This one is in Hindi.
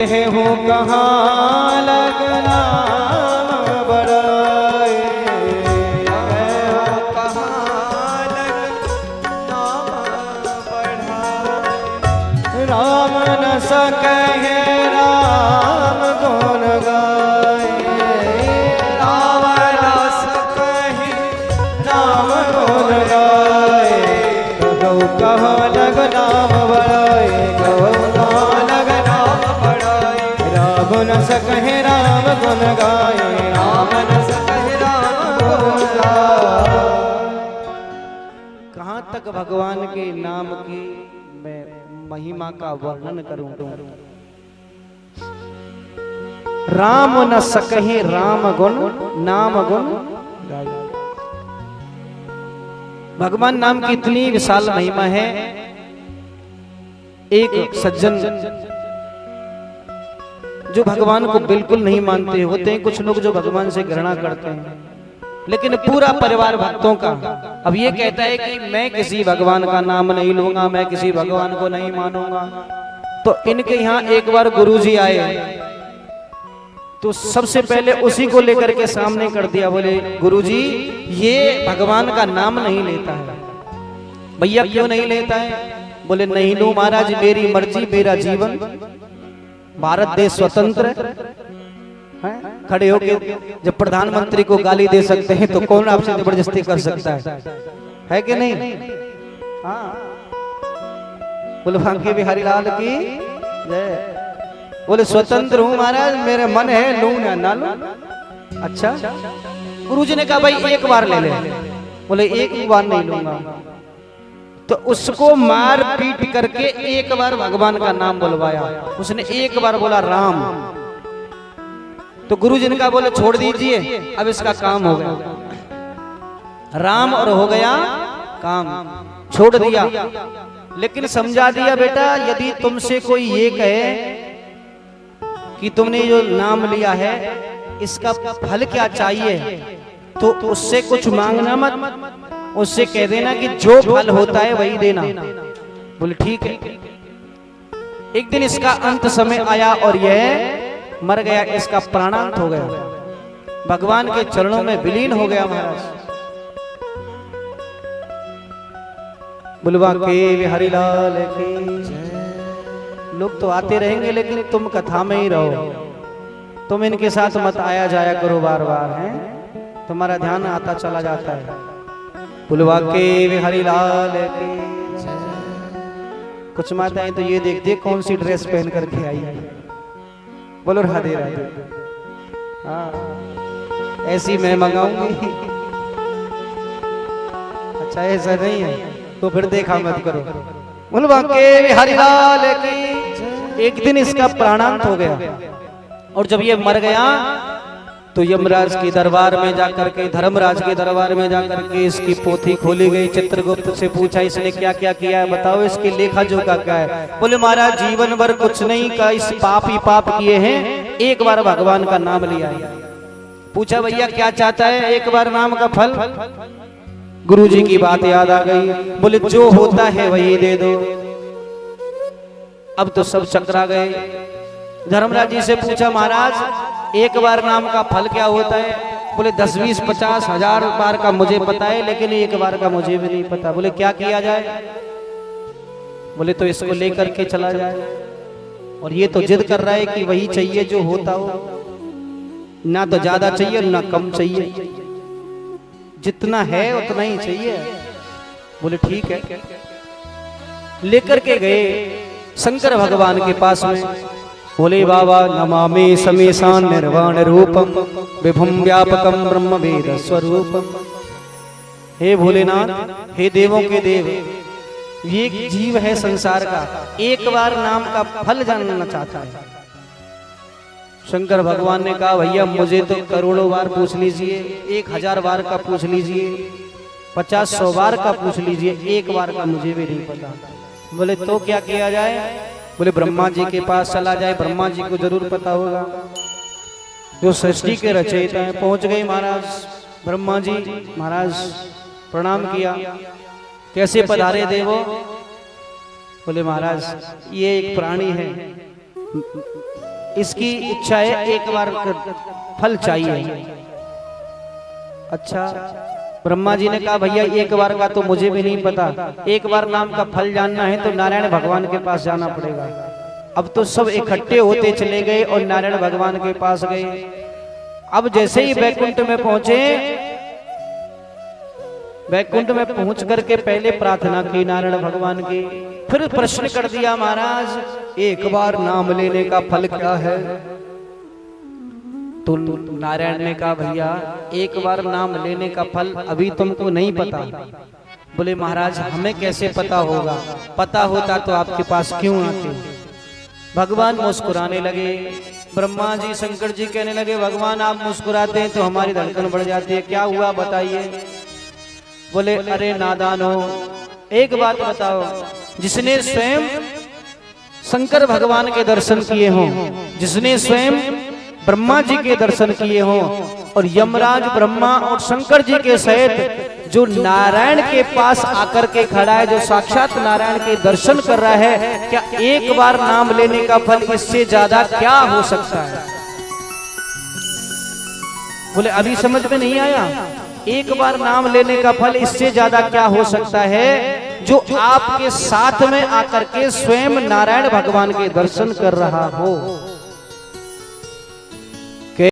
हो कहाँ लगना बड़ाए, हो कहाँ लगना बढ़ाए। राम न सके राम गुण गाए, राम न सके राम गुण गाए। कहु कहाँ लगना बड़ाए, कहु कहाँ लगना राम न सके राम गुण गाए, राम न सके राम गुण गाए। कहाँ तक भगवान के नाम की मैं महिमा का वर्णन करूं। राम न सके राम गुण नाम गुण गाए। भगवान नाम की इतनी विशाल महिमा है। एक सज्जन जो भगवान को बिल्कुल नहीं मानते होते हैं, कुछ लोग जो भगवान से घृणा करते हैं, लेकिन पूरा परिवार भक्तों का अब ये कहता है कि मैं किसी भगवान का नाम नहीं लूंगा, मैं किसी भगवान को नहीं मानूंगा। तो इनके यहाँ एक बार गुरुजी आए तो सबसे पहले उसी को लेकर के सामने कर दिया। बोले गुरुजी ये भगवान का नाम नहीं लेता है। भैया क्यों नहीं लेता है? बोले नहीं लूं महाराज, मेरी मर्जी मेरा जीवन, भारत देश स्वतंत्र है। खड़े होके जब प्रधानमंत्री को गाली दे सकते हैं तो कौन आपसे जबरदस्ती कर सकता है कि नहीं? हाँ बोले बांके बिहारी लाल की जय। बोले स्वतंत्र हूँ महाराज, मेरे मन है लूं या ना लूं। अच्छा गुरुजी ने कहा भाई एक बार ले ले। बोले एक बार नहीं लूंगा। तो उसको मार पीट करके एक बार भगवान का नाम बुलवाया। उसने एक बार बोला राम। तो गुरुजी ने कहा बोले छोड़ दीजिए, अब इसका काम हो गया। राम और हो गया काम, छोड़ दिया। लेकिन समझा दिया बेटा यदि तुमसे कोई ये कहे कि तुमने जो नाम लिया है इसका फल क्या चाहिए, तो उससे कुछ मांगना मत, उससे कह देना कि जो फल होता है वही देना। बोले ठीक है। एक दिन इसका अंत समय आया और यह मर गया, इसका प्राणांत हो गया, भगवान के चरणों में विलीन हो गया महाराज। बुलवा के बिहारी लाल की। लोग तो आते रहेंगे लेकिन तुम कथा में ही रहो, तुम इनके साथ मत आया जाया करो बार बार, हैं तुम्हारा ध्यान आता चला जाता है। बुलवा के बिहारी लाल की। कुछ माताएं तो ये देखते कौन सी ड्रेस पहन करके आई है। बोलो राधे राधे। हाँ ऐसी मैं मंगाऊंगी। अच्छा ऐसा नहीं है तो फिर देखा मत करो। बुलवा के बिहारी लाल की। एक दिन इसका प्राणांत हो गया और जब ये मर गया तो यमराज के दरबार में जाकर के, धर्मराज के दरबार में जाकर के इसकी पोथी खोली गई। चित्रगुप्त से पूछा इसने क्या क्या किया है, बताओ इसकी लेखा जोखा क्या है। बोले महाराज जीवन भर कुछ नहीं का, इस पाप ही पाप किए हैं, एक बार भगवान का नाम लिया है। पूछा भैया क्या चाहता है, एक बार नाम का फल। गुरुजी की बात याद आ गई। बोले जो होता है वही दे दो। अब तो सब चकरा गए। धर्मराज जी से पूछा महाराज एक बार नाम का फल क्या होता है? बोले 10 20 50 1000 बार का मुझे पता है, लेकिन एक बार का मुझे भी नहीं पता। बोले क्या किया जाए? बोले तो इसको लेकर के चला जाए। और ये तो जिद कर रहा है कि वही चाहिए जो होता हो, ना तो ज्यादा चाहिए ना कम चाहिए, जितना है उतना ही चाहिए। बोले ठीक है। लेकर के गए शंकर भगवान के पास में। बोले बाबा नमामि समीशान निर्वाण रूपम विभुम व्यापकम ब्रह्म वेद स्वरूपम। हे भोलेनाथ, हे देवों के देव, ये जीव है संसार का, एक बार नाम का फल जानना चाहता है। शंकर भगवान ने कहा भैया मुझे तो करोड़ों बार पूछ लीजिए, 1000 बार का पूछ लीजिए, 50-100 बार का पूछ लीजिए, एक बार का मुझे भी नहीं पता। बोले तो क्या किया जाए? बोले ब्रह्मा जी के पास चला जाए, ब्रह्मा जी को जरूर पता होगा, जो सृष्टि के रचयिता हैं। पहुंच गए महाराज ब्रह्मा जी। महाराज प्रणाम किया। कैसे पधारे देवो? बोले महाराज ये एक प्राणी है, इसकी इच्छा है, एक बार फल चाहिए। अच्छा, ब्रह्मा जी ने कहा भैया एक बार का तो मुझे भी नहीं पता, एक बार नाम का फल जानना है तो नारायण भगवान के पास जाना पड़ेगा। अब तो सब इकट्ठे होते चले गए और नारायण भगवान के पास गए। अब जैसे ही वैकुंठ में पहुंचे, वैकुंठ में पहुंच करके पहले प्रार्थना की नारायण भगवान की, फिर प्रश्न कर दिया महाराज एक बार नाम लेने का फल क्या है? तो नारायण ने कहा भैया एक बार नाम लेने का फल अभी तुमको नहीं पता। बोले महाराज हमें कैसे पता होगा, पता होता तो आपके पास क्यों आते? भगवान मुस्कुराने लगे। ब्रह्मा जी शंकर जी कहने लगे भगवान आप मुस्कुराते हैं तो हमारी धड़कन बढ़ जाती है, क्या हुआ बताइए? बोले अरे नादानो, एक बात बताओ, जिसने स्वयं शंकर भगवान के दर्शन किए हों, जिसने स्वयं ब्रह्मा जी के दर्शन किए हों और यमराज ब्रह्मा और शंकर जी के सहित जो नारायण के पास आकर के खड़ा है, जो साक्षात नारायण के दर्शन कर रहा है, क्या एक बार नाम लेने का फल इससे ज्यादा क्या हो सकता है? बोले अभी समझ में नहीं आया, एक बार नाम लेने का फल इससे ज्यादा क्या हो सकता है जो आपके साथ में आकर के स्वयं नारायण भगवान के दर्शन कर रहा हो।